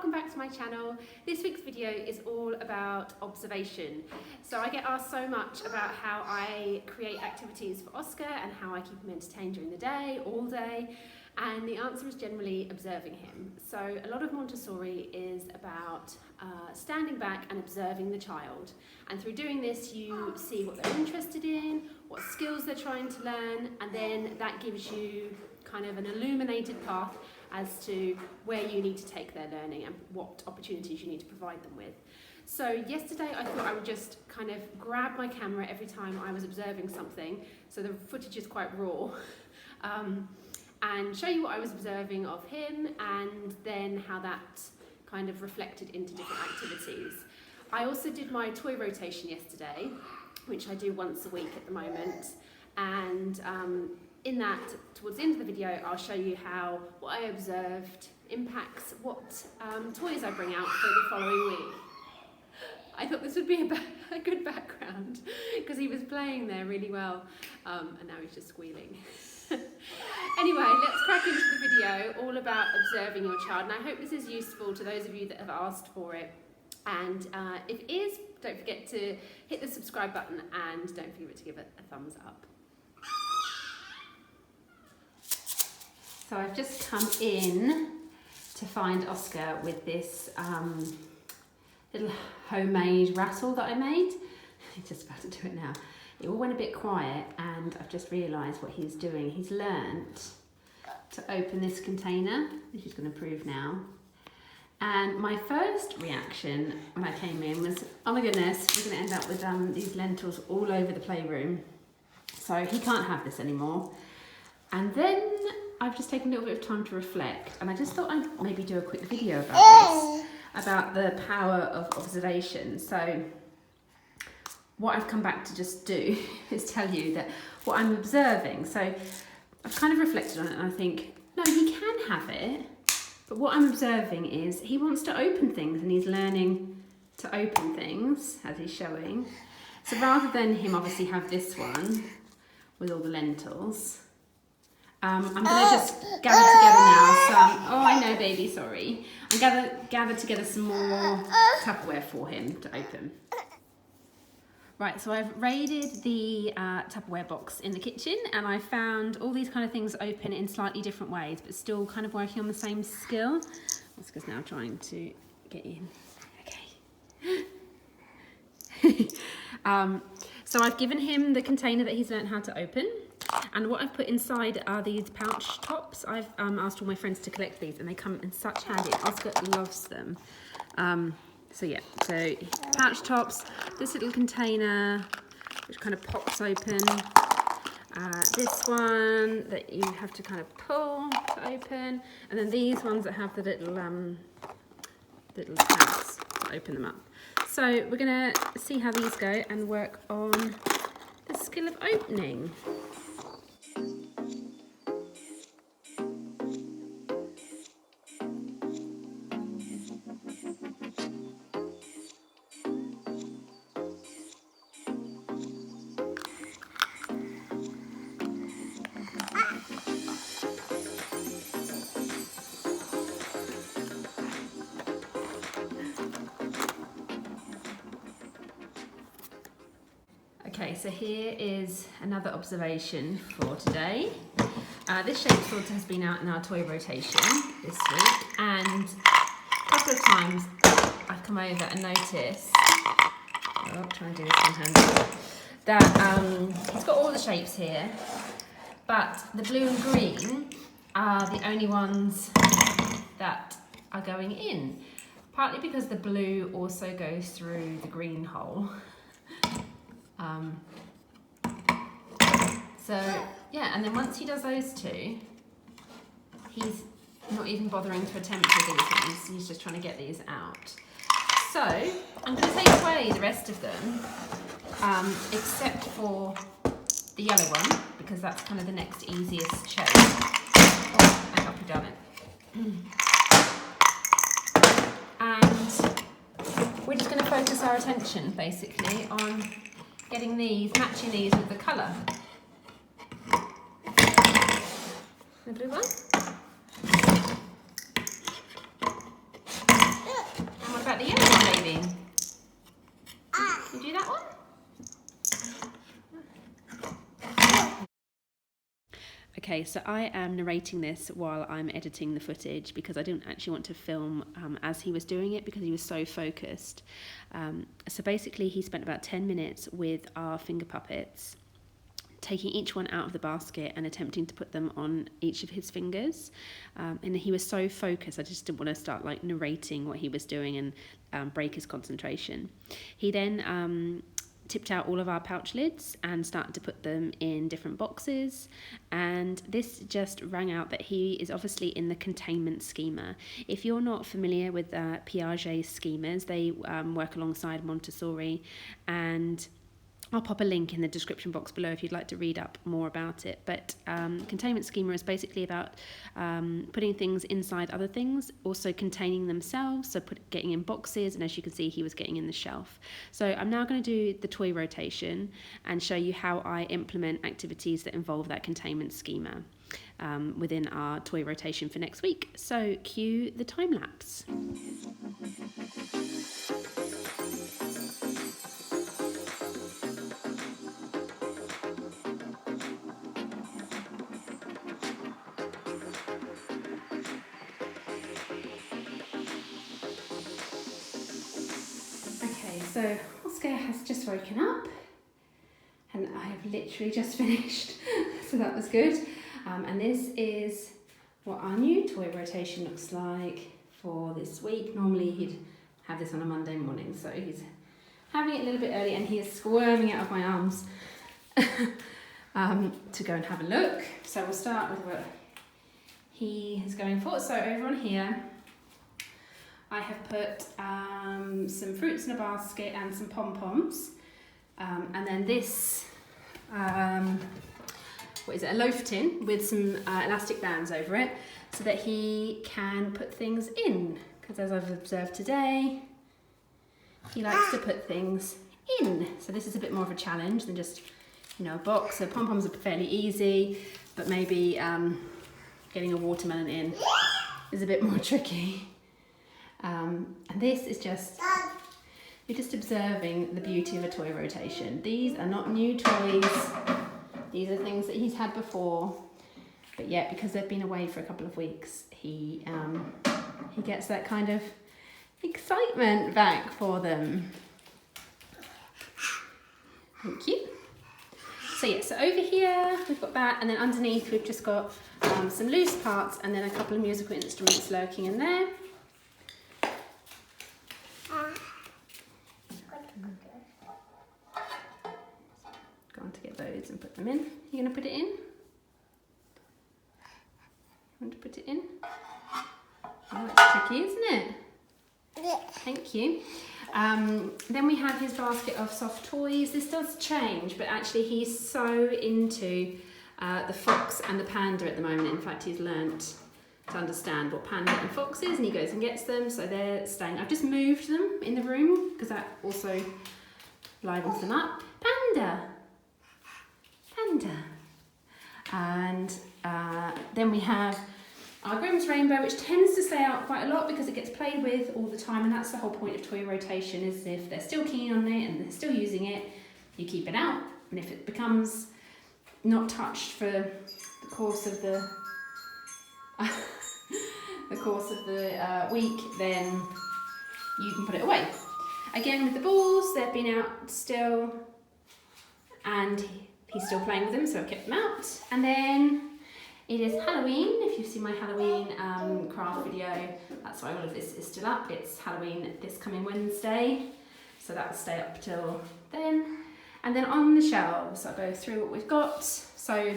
welcome back to my channel. This week's video is all about observation. So I get asked so much about how I create activities for Oscar and how I keep him entertained during the day, all day, and the answer is generally observing him. So a lot of Montessori is about standing back and observing the child, and through doing this you see what they're interested in, what skills they're trying to learn, and then that gives you kind of an illuminated path as to where you need to take their learning and what opportunities you need to provide them with. So yesterday I thought I would just kind of grab my camera every time I was observing something, so the footage is quite raw, and show you what I was observing of him and then how that kind of reflected into different activities. I also did my toy rotation yesterday, which I do once a week at the moment, and in that, towards the end of the video, I'll show you how what I observed impacts what toys I bring out for the following week. I thought this would be a good background because he was playing there really well, and now he's just squealing. Anyway, let's crack into the video all about observing your child, and I hope this is useful to those of you that have asked for it. And if it is, don't forget to hit the subscribe button and don't forget to give it a thumbs up. So I've just come in to find Oscar with this little homemade rattle that I made. He's just about to do it now. It all went a bit quiet and I've just realised what he's doing. He's learnt to open this container, which he's going to prove now. And my first reaction when I came in was, oh my goodness, we're going to end up with these lentils all over the playroom. So he can't have this anymore. And then I've just taken a little bit of time to reflect, and I just thought I'd maybe do a quick video about this, about the power of observation. So what I've come back to just do is tell you that what I'm observing. So I've kind of reflected on it and I think, no, he can have it, but what I'm observing is he wants to open things and he's learning to open things as he's showing. So rather than him obviously have this one with all the lentils, I'm going to just gather together now some, oh I know baby, sorry. I'm gather together some more Tupperware for him to open. Right, so I've raided the Tupperware box in the kitchen and I found all these kind of things open in slightly different ways, but still kind of working on the same skill. Oscar's now trying to get in. Okay. So I've given him the container that he's learned how to open. And what I've put inside are these pouch tops. I've asked all my friends to collect these and they come in such handy. Oscar loves them. So yeah, so pouch tops, this little container which kind of pops open. This one that you have to kind of pull to open. And then these ones that have the little tabs to open them up. So we're going to see how these go and work on the skill of opening. Okay, so here is another observation for today. This shape sort has been out in our toy rotation this week, and a couple of times I've come over and noticed, I'll try and do this one-handed, that it's got all the shapes here, but the blue and green are the only ones that are going in, partly because the blue also goes through the green hole. So yeah, and then once he does those two, he's not even bothering to attempt to do things, he's just trying to get these out. So I'm going to take away the rest of them, except for the yellow one, because that's kind of the next easiest shape. Oh, I hope you've done it. And we're just going to focus our attention basically on getting these, matching these with the colour. The blue one. Okay, so I am narrating this while I'm editing the footage because I didn't actually want to film as he was doing it because he was so focused. So basically he spent about 10 minutes with our finger puppets, taking each one out of the basket and attempting to put them on each of his fingers. And he was so focused, I just didn't want to start like narrating what he was doing and break his concentration. He then tipped out all of our pouch lids and started to put them in different boxes, and this just rang out that he is obviously in the containment schema. If you're not familiar with Piaget's schemas, they work alongside Montessori, and I'll pop a link in the description box below if you'd like to read up more about it. But containment schema is basically about putting things inside other things, also containing themselves, so getting in boxes, and as you can see, he was getting in the shelf. So I'm now going to do the toy rotation and show you how I implement activities that involve that containment schema within our toy rotation for next week. So cue the time lapse. So Oscar has just woken up and I have literally just finished, so that was good. And this is what our new toy rotation looks like for this week. Normally he'd have this on a Monday morning, so he's having it a little bit early and he is squirming out of my arms to go and have a look. So we'll start with what he is going for. So over on here, I have put some fruits in a basket and some pom-poms. And then this, what is it, a loaf tin with some elastic bands over it so that he can put things in. Because as I've observed today, he likes to put things in. So this is a bit more of a challenge than just, you know, a box. So pom-poms are fairly easy, but maybe getting a watermelon in is a bit more tricky. And this is just, you're just observing the beauty of a toy rotation. These are not new toys. These are things that he's had before, but yet because they've been away for a couple of weeks, he gets that kind of excitement back for them. Thank you. So yeah, so over here we've got that, and then underneath we've just got some loose parts and then a couple of musical instruments lurking in there. Go on to get those and put them in. You're going to put it in? You want to put it in? Oh, it's tricky, isn't it? Yeah. Thank you. Then we have his basket of soft toys. This does change, but actually he's so into the fox and the panda at the moment. In fact, he's learnt to understand what panda and fox is, and he goes and gets them, so they're staying. I've just moved them in the room because that also livens them up. Panda! Panda! And then we have our Grimm's Rainbow, which tends to stay out quite a lot because it gets played with all the time, and that's the whole point of toy rotation, is if they're still keen on it and they're still using it, you keep it out. And if it becomes not touched for the course of the week, then you can put it away. Again with the balls, they've been out still and he's still playing with them, so I've kept them out. And then it is Halloween. If you've seen my Halloween craft video, that's why all of this is still up. It's Halloween this coming Wednesday, so that will stay up till then. And then on the shelves, I'll go through what we've got. So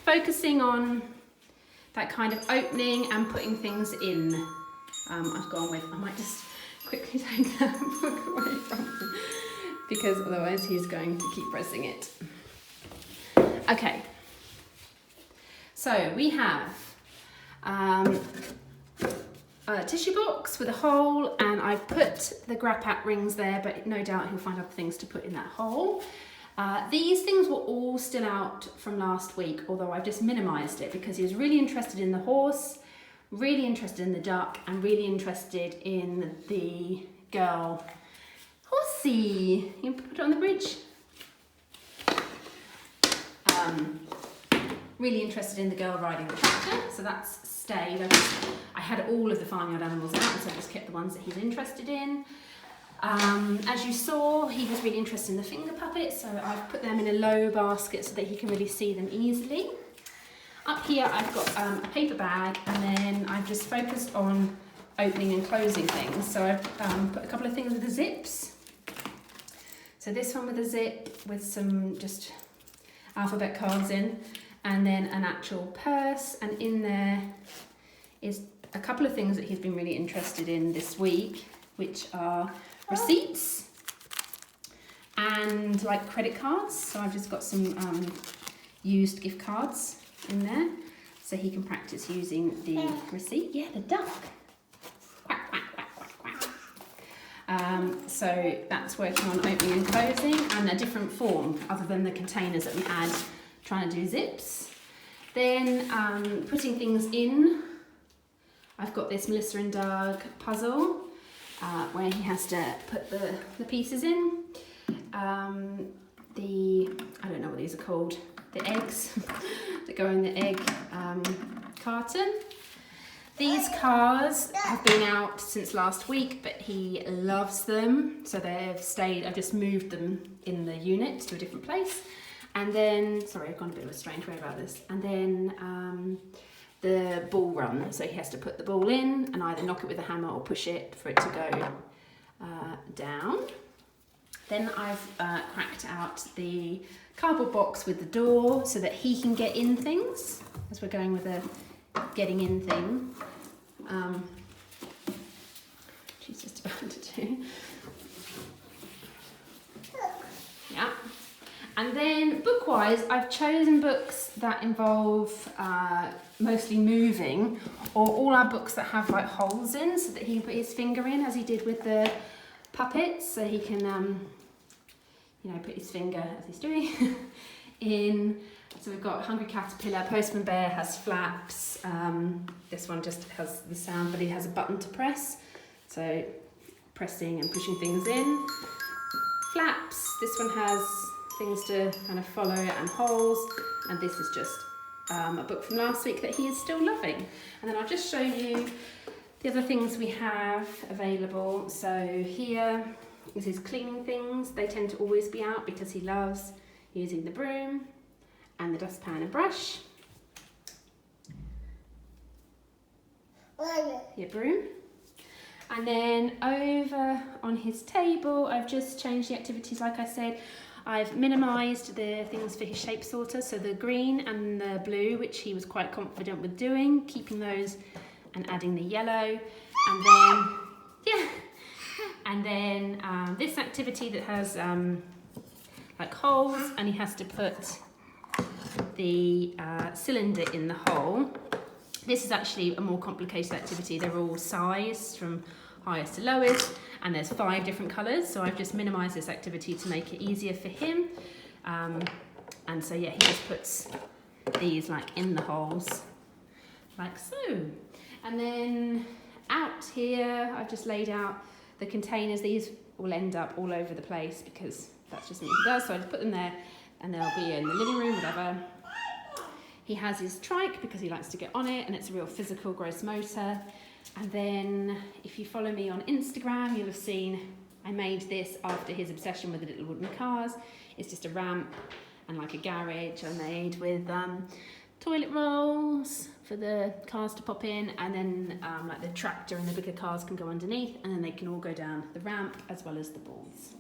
focusing on that kind of opening and putting things in. I've gone with, I might just quickly take that book away from him because otherwise he's going to keep pressing it. Okay, so we have a tissue box with a hole, and I've put the Grappat rings there, but no doubt he'll find other things to put in that hole. These things were all still out from last week, although I've just minimised it because he was really interested in the horse, really interested in the duck, and really interested in the girl. Horsey! You can put it on the bridge. really interested in the girl riding the tractor, so that's stayed. I had all of the farmyard animals out, so I just kept the ones that he's interested in. As you saw, he was really interested in the finger puppets, so I've put them in a low basket so that he can really see them easily. Up here I've got a paper bag, and then I've just focused on opening and closing things. So I've put a couple of things with the zips. So this one with a zip with some just alphabet cards in, and then an actual purse, and in there is a couple of things that he's been really interested in this week, which are receipts and like credit cards. So I've just got some used gift cards in there so he can practice using the receipt. Yeah, the duck. Quack, quack, quack, quack, quack. So that's working on opening and closing, and a different form other than the containers that we had trying to do zips. Then putting things in. I've got this Melissa and Doug puzzle where he has to put the pieces in. I don't know what these are called, the eggs that go in the egg carton. These cars have been out since last week, but he loves them, so they've stayed. I've just moved them in the unit to a different place. And then, sorry, I've gone a bit of a strange way about this. And then the ball run, so he has to put the ball in and either knock it with a hammer or push it for it to go down. Then I've cracked out the cardboard box with the door so that he can get in things, as we're going with a getting in thing. She's just about to do. Yeah. And then book-wise, I've chosen books that involve mostly moving, or all our books that have like holes in so that he can put his finger in, as he did with the puppets, so he can you know, put his finger, as he's doing, in. So we've got Hungry Caterpillar, Postman Bear has flaps, this one just has the sound, but he has a button to press, so pressing and pushing things in. Flaps, this one has things to kind of follow and holes, and this is just a book from last week that he is still loving. And then I'll just show you the other things we have available. So here is his cleaning things. They tend to always be out because he loves using the broom and the dustpan and brush. Your broom. And then over on his table, I've just changed the activities, like I said. I've minimised the things for his shape sorter, so the green and the blue, which he was quite confident with doing, keeping those and adding the yellow. And then, yeah, and then this activity that has like holes, and he has to put the cylinder in the hole. This is actually a more complicated activity. They're all sized from highest to lowest, and there's 5 different colours, so I've just minimised this activity to make it easier for him. And so yeah, he just puts these like in the holes, like so. And then out here, I've just laid out the containers. These will end up all over the place because that's just what he does, so I just put them there, and they'll be in the living room, whatever. He has his trike because he likes to get on it, and it's a real physical gross motor. And then if you follow me on Instagram, you'll have seen I made this after his obsession with the little wooden cars. It's just a ramp and like a garage I made with toilet rolls for the cars to pop in, and then like the tractor and the bigger cars can go underneath, and then they can all go down the ramp as well as the balls.